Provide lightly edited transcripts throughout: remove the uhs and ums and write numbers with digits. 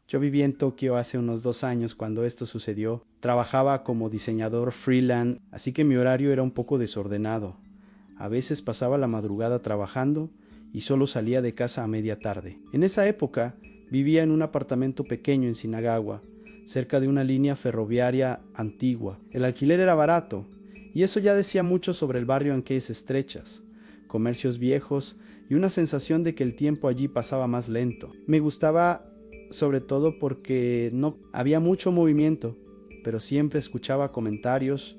Yo viví en Tokio hace unos 2 años cuando esto sucedió. Trabajaba como diseñador freelance, así que mi horario era un poco desordenado. A veces pasaba la madrugada trabajando y solo salía de casa a media tarde. En esa época vivía en un apartamento pequeño en Shinagawa, cerca de una línea ferroviaria antigua. El alquiler era barato, y eso ya decía mucho sobre el barrio en calles estrechas, comercios viejos y una sensación de que el tiempo allí pasaba más lento. Me gustaba sobre todo porque no había mucho movimiento, pero siempre escuchaba comentarios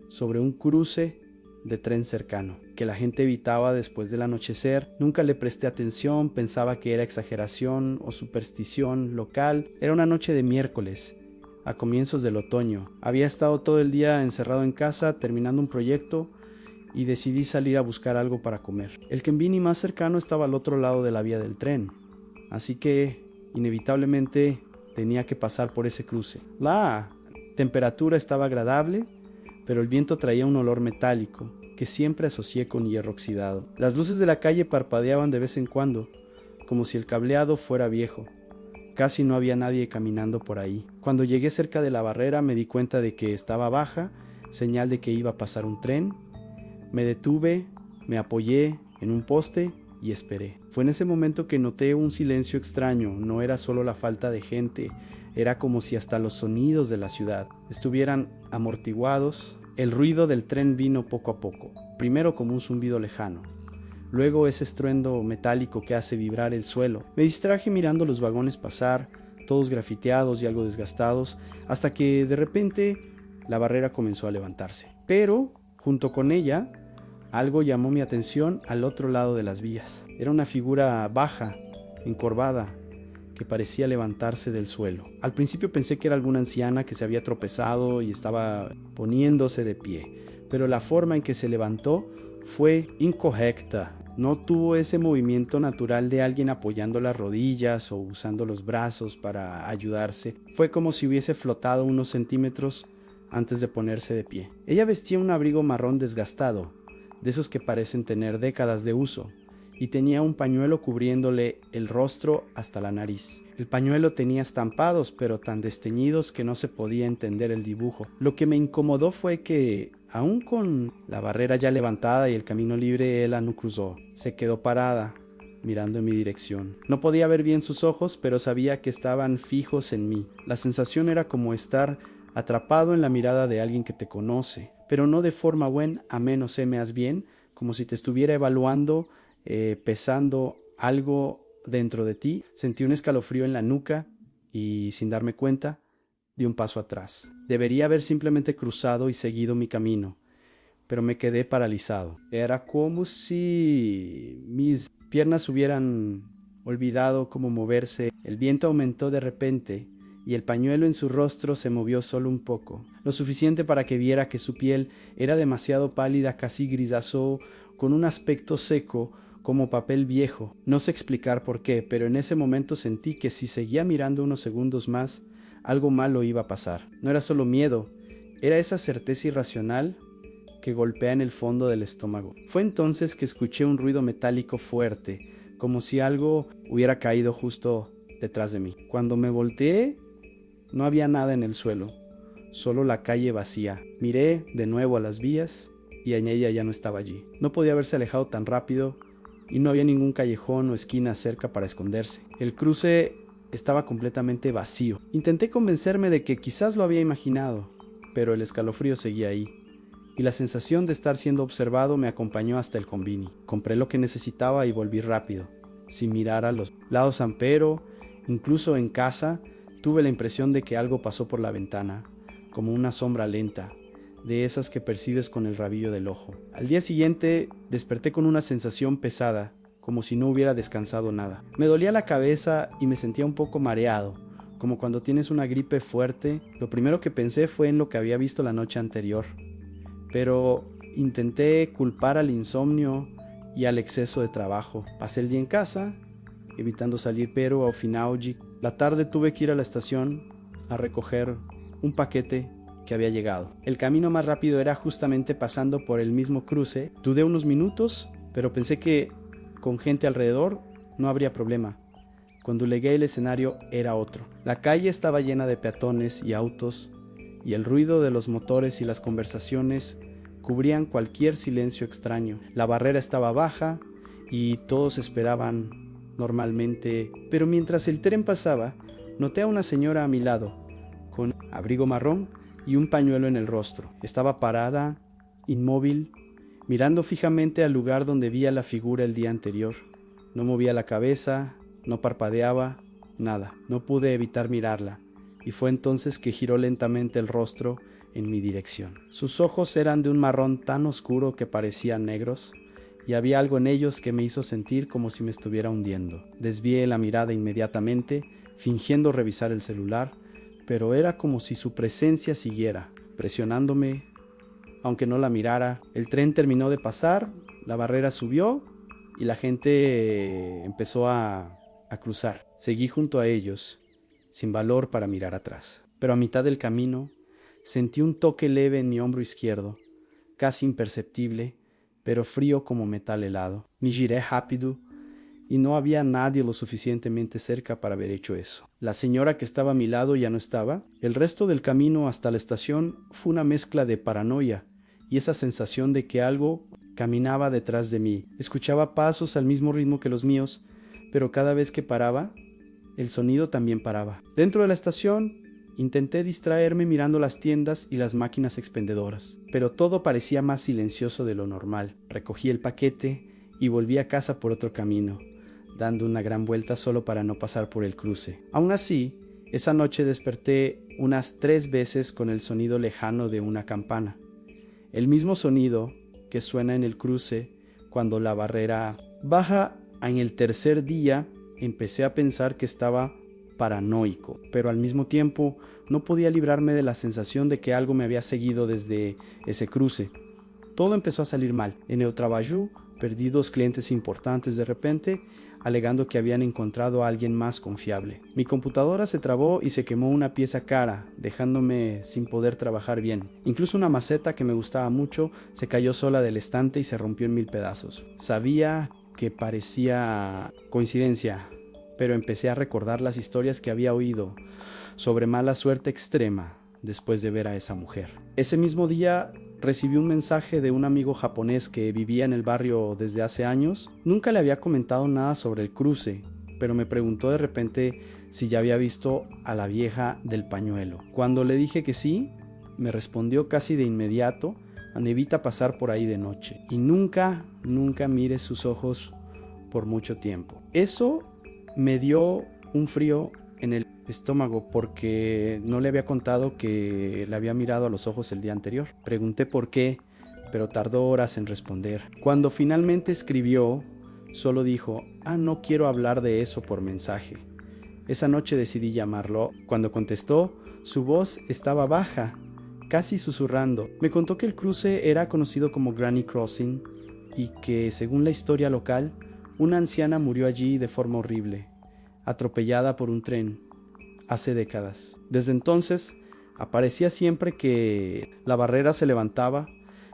sobre un cruce de tren cercano, que la gente evitaba después del anochecer. Nunca le presté atención, pensaba que era exageración o superstición local. Era una noche de miércoles, a comienzos del otoño. Había estado todo el día encerrado en casa, terminando un proyecto, y decidí salir a buscar algo para comer. El Kenbini más cercano estaba al otro lado de la vía del tren, así que inevitablemente tenía que pasar por ese cruce. La temperatura estaba agradable, pero el viento traía un olor metálico que siempre asocié con hierro oxidado. Las luces de la calle parpadeaban de vez en cuando, como si el cableado fuera viejo. Casi no había nadie caminando por ahí. Cuando llegué cerca de la barrera me di cuenta de que estaba baja, señal de que iba a pasar un tren. Me detuve, me apoyé en un poste y esperé. Fue en ese momento que noté un silencio extraño. No era solo la falta de gente, era como si hasta los sonidos de la ciudad estuvieran amortiguados. El ruido del tren vino poco a poco, primero como un zumbido lejano, luego ese estruendo metálico que hace vibrar el suelo. Me distraje mirando los vagones pasar, todos grafiteados y algo desgastados, hasta que de repente la barrera comenzó a levantarse. Pero, junto con ella, algo llamó mi atención al otro lado de las vías. Era una figura baja, encorvada, que parecía levantarse del suelo. Al principio pensé que era alguna anciana que se había tropezado y estaba poniéndose de pie, pero la forma en que se levantó fue incorrecta. No tuvo ese movimiento natural de alguien apoyando las rodillas o usando los brazos para ayudarse. Fue como si hubiese flotado unos centímetros antes de ponerse de pie. Ella vestía un abrigo marrón desgastado, de esos que parecen tener décadas de uso, y tenía un pañuelo cubriéndole el rostro hasta la nariz. El pañuelo tenía estampados, pero tan desteñidos que no se podía entender el dibujo. Lo que me incomodó fue que, aún con la barrera ya levantada y el camino libre, ella no cruzó. Se quedó parada, mirando en mi dirección. No podía ver bien sus ojos, pero sabía que estaban fijos en mí. La sensación era como estar atrapado en la mirada de alguien que te conoce, pero no de forma buena, a menos más bien, como si te estuviera evaluando, pesando algo dentro de ti. Sentí un escalofrío en la nuca y, sin darme cuenta, di un paso atrás. Debería haber simplemente cruzado y seguido mi camino, pero me quedé paralizado. Era como si mis piernas hubieran olvidado cómo moverse. El viento aumentó de repente y el pañuelo en su rostro se movió solo un poco, lo suficiente para que viera que su piel era demasiado pálida, casi grisáceo, con un aspecto seco como papel viejo. No sé explicar por qué, pero en ese momento sentí que si seguía mirando unos segundos más, algo malo iba a pasar. No era solo miedo, era esa certeza irracional que golpea en el fondo del estómago. Fue entonces que escuché un ruido metálico fuerte, como si algo hubiera caído justo detrás de mí. Cuando me volteé, no había nada en el suelo, solo la calle vacía. Miré de nuevo a las vías y en ella ya no estaba allí. No podía haberse alejado tan rápido y no había ningún callejón o esquina cerca para esconderse. El cruce estaba completamente vacío. Intenté convencerme de que quizás lo había imaginado, pero el escalofrío seguía ahí, y la sensación de estar siendo observado me acompañó hasta el Konbini. Compré lo que necesitaba y volví rápido, sin mirar a los lados. Pero incluso en casa tuve la impresión de que algo pasó por la ventana, como una sombra lenta, de esas que percibes con el rabillo del ojo. Al día siguiente desperté con una sensación pesada, como si no hubiera descansado nada. Me dolía la cabeza y me sentía un poco mareado, como cuando tienes una gripe fuerte. Lo primero que pensé fue en lo que había visto la noche anterior, pero intenté culpar al insomnio y al exceso de trabajo. Pasé el día en casa, evitando salir, pero al final, la tarde tuve que ir a la estación a recoger un paquete que había llegado. El camino más rápido era justamente pasando por el mismo cruce. Dudé unos minutos, pero pensé que con gente alrededor no habría problema. Cuando llegué el escenario era otro. La calle estaba llena de peatones y autos, y el ruido de los motores y las conversaciones cubrían cualquier silencio extraño. La barrera estaba baja y todos esperaban normalmente, pero mientras el tren pasaba, noté a una señora a mi lado, con abrigo marrón y un pañuelo en el rostro. Estaba parada, inmóvil, mirando fijamente al lugar donde vi a la figura el día anterior. No movía la cabeza, no parpadeaba, nada. No pude evitar mirarla, y fue entonces que giró lentamente el rostro en mi dirección. Sus ojos eran de un marrón tan oscuro que parecían negros, y había algo en ellos que me hizo sentir como si me estuviera hundiendo. Desvié la mirada inmediatamente, fingiendo revisar el celular, pero era como si su presencia siguiera, presionándome, aunque no la mirara. El tren terminó de pasar, la barrera subió y la gente empezó a cruzar. Seguí junto a ellos, sin valor para mirar atrás. Pero a mitad del camino sentí un toque leve en mi hombro izquierdo, casi imperceptible, pero frío como metal helado. Me giré rápido y no había nadie lo suficientemente cerca para haber hecho eso. La señora que estaba a mi lado ya no estaba. El resto del camino hasta la estación fue una mezcla de paranoia y esa sensación de que algo caminaba detrás de mí. Escuchaba pasos al mismo ritmo que los míos, pero cada vez que paraba, el sonido también paraba. Dentro de la estación, intenté distraerme mirando las tiendas y las máquinas expendedoras, pero todo parecía más silencioso de lo normal. Recogí el paquete y volví a casa por otro camino, dando una gran vuelta solo para no pasar por el cruce. Aún así, esa noche desperté unas 3 veces con el sonido lejano de una campana. El mismo sonido que suena en el cruce cuando la barrera baja. En el tercer día empecé a pensar que estaba paranoico, pero al mismo tiempo no podía librarme de la sensación de que algo me había seguido desde ese cruce. Todo empezó a salir mal. En el trabajo perdí 2 clientes importantes de repente, alegando que habían encontrado a alguien más confiable. Mi computadora se trabó y se quemó una pieza cara, dejándome sin poder trabajar bien. Incluso una maceta que me gustaba mucho se cayó sola del estante y se rompió en 1000 pedazos. Sabía que parecía coincidencia, pero empecé a recordar las historias que había oído sobre mala suerte extrema después de ver a esa mujer. Ese mismo día recibí un mensaje de un amigo japonés que vivía en el barrio desde hace años. Nunca le había comentado nada sobre el cruce, pero me preguntó de repente si ya había visto a la vieja del pañuelo. Cuando le dije que sí, me respondió casi de inmediato: evita pasar por ahí de noche y nunca mires sus ojos por mucho tiempo. Eso me dio un frío en el estómago porque no le había contado que le había mirado a los ojos el día anterior. Pregunté por qué, pero tardó horas en responder. Cuando finalmente escribió, solo dijo: no quiero hablar de eso por mensaje. Esa noche decidí llamarlo. Cuando contestó, su voz estaba baja, casi susurrando. Me contó que el cruce era conocido como Granny Crossing y que, según la historia local, una anciana murió allí de forma horrible, atropellada por un tren, hace décadas. Desde entonces, aparecía siempre que la barrera se levantaba,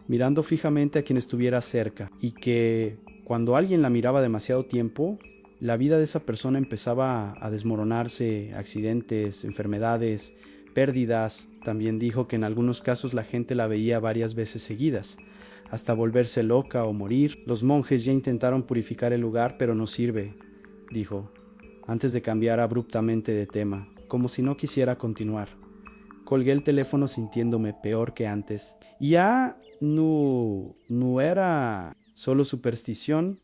mirando fijamente a quien estuviera cerca, y que, cuando alguien la miraba demasiado tiempo, la vida de esa persona empezaba a desmoronarse. Accidentes, enfermedades, pérdidas. También dijo que en algunos casos la gente la veía varias veces seguidas, hasta volverse loca o morir. Los monjes ya intentaron purificar el lugar, pero no sirve, dijo, antes de cambiar abruptamente de tema, como si no quisiera continuar. Colgué el teléfono sintiéndome peor que antes. Ya no era solo superstición,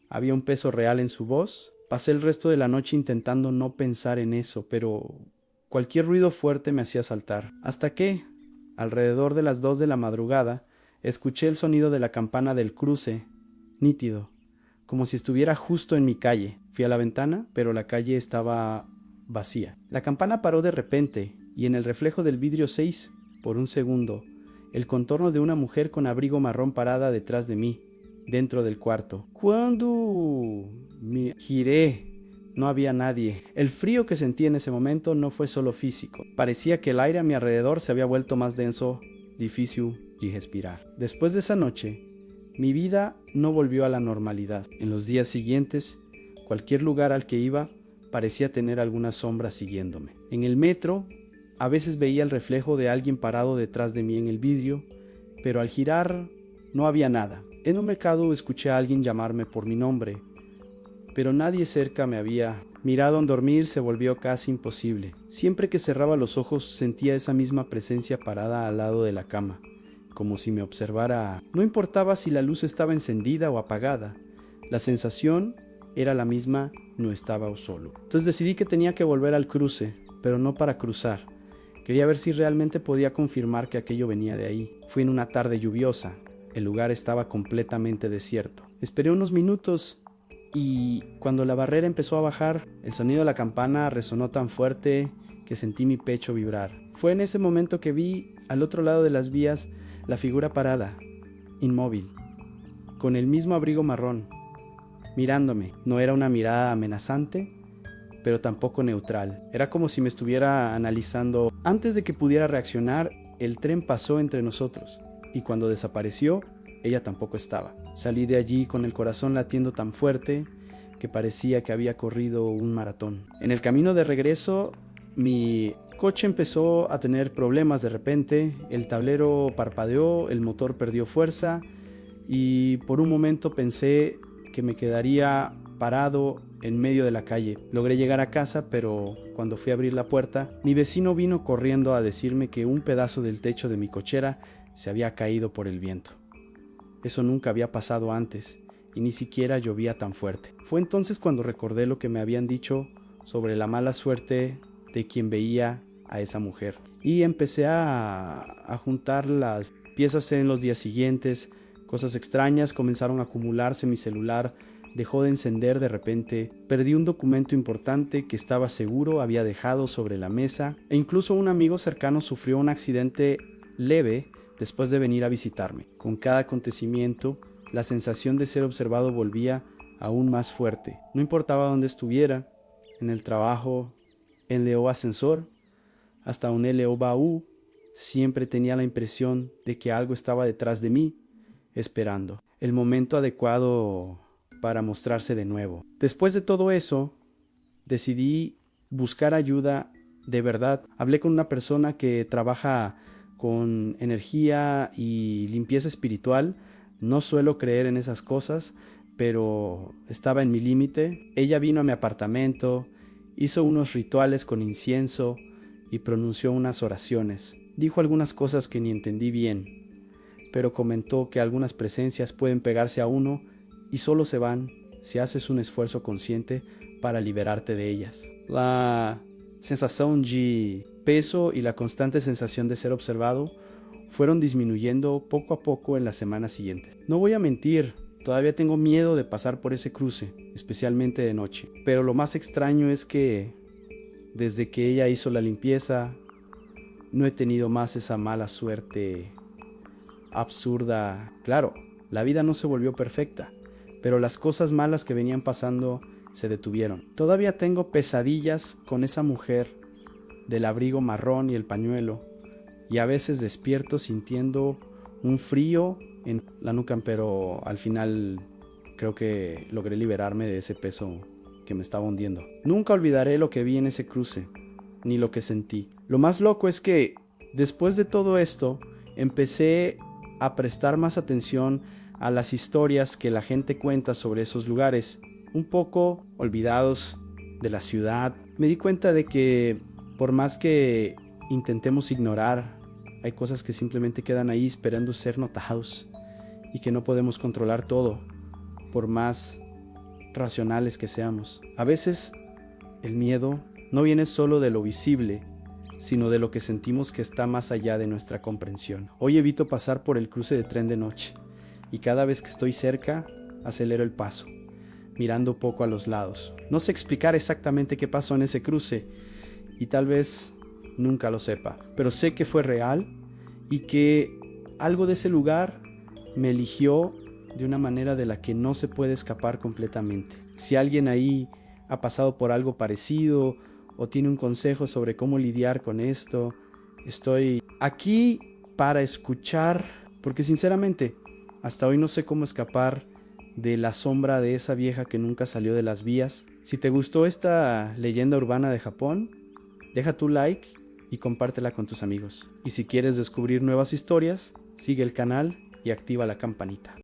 había un peso real en su voz. Pasé el resto de la noche intentando no pensar en eso, pero cualquier ruido fuerte me hacía saltar. Hasta que, alrededor de las 2 de la madrugada, escuché el sonido de la campana del cruce, nítido, como si estuviera justo en mi calle. Fui a la ventana, pero la calle estaba vacía. La campana paró de repente, y en el reflejo del vidrio 6, por un segundo, el contorno de una mujer con abrigo marrón parada detrás de mí, dentro del cuarto. Cuando me giré, no había nadie. El frío que sentí en ese momento no fue solo físico. Parecía que el aire a mi alrededor se había vuelto más denso, difícil y respirar. Después de esa noche, mi vida no volvió a la normalidad. En los días siguientes, cualquier lugar al que iba, parecía tener algunas sombras siguiéndome. En el metro, a veces veía el reflejo de alguien parado detrás de mí en el vidrio, pero al girar no había nada. En un mercado escuché a alguien llamarme por mi nombre, pero nadie cerca me había mirado. En dormir se volvió casi imposible. Siempre que cerraba los ojos sentía esa misma presencia parada al lado de la cama, como si me observara. No importaba si la luz estaba encendida o apagada, la sensación era la misma, no estaba solo. Entonces decidí que tenía que volver al cruce, pero no para cruzar. Quería ver si realmente podía confirmar que aquello venía de ahí. Fui en una tarde lluviosa. El lugar estaba completamente desierto. Esperé unos minutos y cuando la barrera empezó a bajar, el sonido de la campana resonó tan fuerte que sentí mi pecho vibrar. Fue en ese momento que vi, al otro lado de las vías, la figura parada, inmóvil, con el mismo abrigo marrón, mirándome. No era una mirada amenazante, pero tampoco neutral. Era como si me estuviera analizando. Antes de que pudiera reaccionar, el tren pasó entre nosotros, y cuando desapareció, ella tampoco estaba. Salí de allí con el corazón latiendo tan fuerte que parecía que había corrido un maratón. En el camino de regreso, mi coche empezó a tener problemas de repente. El tablero parpadeó, el motor perdió fuerza y por un momento pensé que me quedaría parado en medio de la calle. Logré llegar a casa, pero cuando fui a abrir la puerta, mi vecino vino corriendo a decirme que un pedazo del techo de mi cochera se había caído por el viento. Eso nunca había pasado antes y ni siquiera llovía tan fuerte. Fue entonces cuando recordé lo que me habían dicho sobre la mala suerte de quien veía a esa mujer. Y empecé a juntar las piezas en los días siguientes. Cosas extrañas comenzaron a acumularse. Mi celular dejó de encender de repente. Perdí un documento importante que estaba seguro había dejado sobre la mesa. E incluso un amigo cercano sufrió un accidente leve después de venir a visitarme. Con cada acontecimiento, la sensación de ser observado volvía aún más fuerte. No importaba dónde estuviera, en el trabajo, en el ascensor, hasta un baú, siempre tenía la impresión de que algo estaba detrás de mí, esperando el momento adecuado para mostrarse de nuevo. Después de todo eso, decidí buscar ayuda de verdad. Hablé con una persona que trabaja con energía y limpieza espiritual. No suelo creer en esas cosas, pero estaba en mi límite. Ella vino a mi apartamento, hizo unos rituales con incienso y pronunció unas oraciones. Dijo algunas cosas que ni entendí bien, pero comentó que algunas presencias pueden pegarse a uno y solo se van si haces un esfuerzo consciente para liberarte de ellas. La sensación de peso y la constante sensación de ser observado fueron disminuyendo poco a poco en las semanas siguientes. No voy a mentir, todavía tengo miedo de pasar por ese cruce, especialmente de noche. Pero lo más extraño es que desde que ella hizo la limpieza, no he tenido más esa mala suerte absurda. Claro, la vida no se volvió perfecta, pero las cosas malas que venían pasando se detuvieron. Todavía tengo pesadillas con esa mujer del abrigo marrón y el pañuelo, y a veces despierto sintiendo un frío en la nuca, pero al final creo que logré liberarme de ese peso que me estaba hundiendo. Nunca olvidaré lo que vi en ese cruce, ni lo que sentí. Lo más loco es que después de todo esto empecé a prestar más atención a las historias que la gente cuenta sobre esos lugares, un poco olvidados de la ciudad. Me di cuenta de que por más que intentemos ignorar, hay cosas que simplemente quedan ahí esperando ser notados y que no podemos controlar todo, por más racionales que seamos. A veces el miedo no viene solo de lo visible, sino de lo que sentimos que está más allá de nuestra comprensión. Hoy evito pasar por el cruce de tren de noche y cada vez que estoy cerca acelero el paso, mirando poco a los lados. No sé explicar exactamente qué pasó en ese cruce y tal vez nunca lo sepa, pero sé que fue real y que algo de ese lugar me eligió de una manera de la que no se puede escapar completamente. Si alguien ahí ha pasado por algo parecido o tiene un consejo sobre cómo lidiar con esto, estoy aquí para escuchar, porque sinceramente hasta hoy no sé cómo escapar de la sombra de esa vieja que nunca salió de las vías. Si te gustó esta leyenda urbana de Japón, deja tu like y compártela con tus amigos. Y si quieres descubrir nuevas historias, sigue el canal y activa la campanita.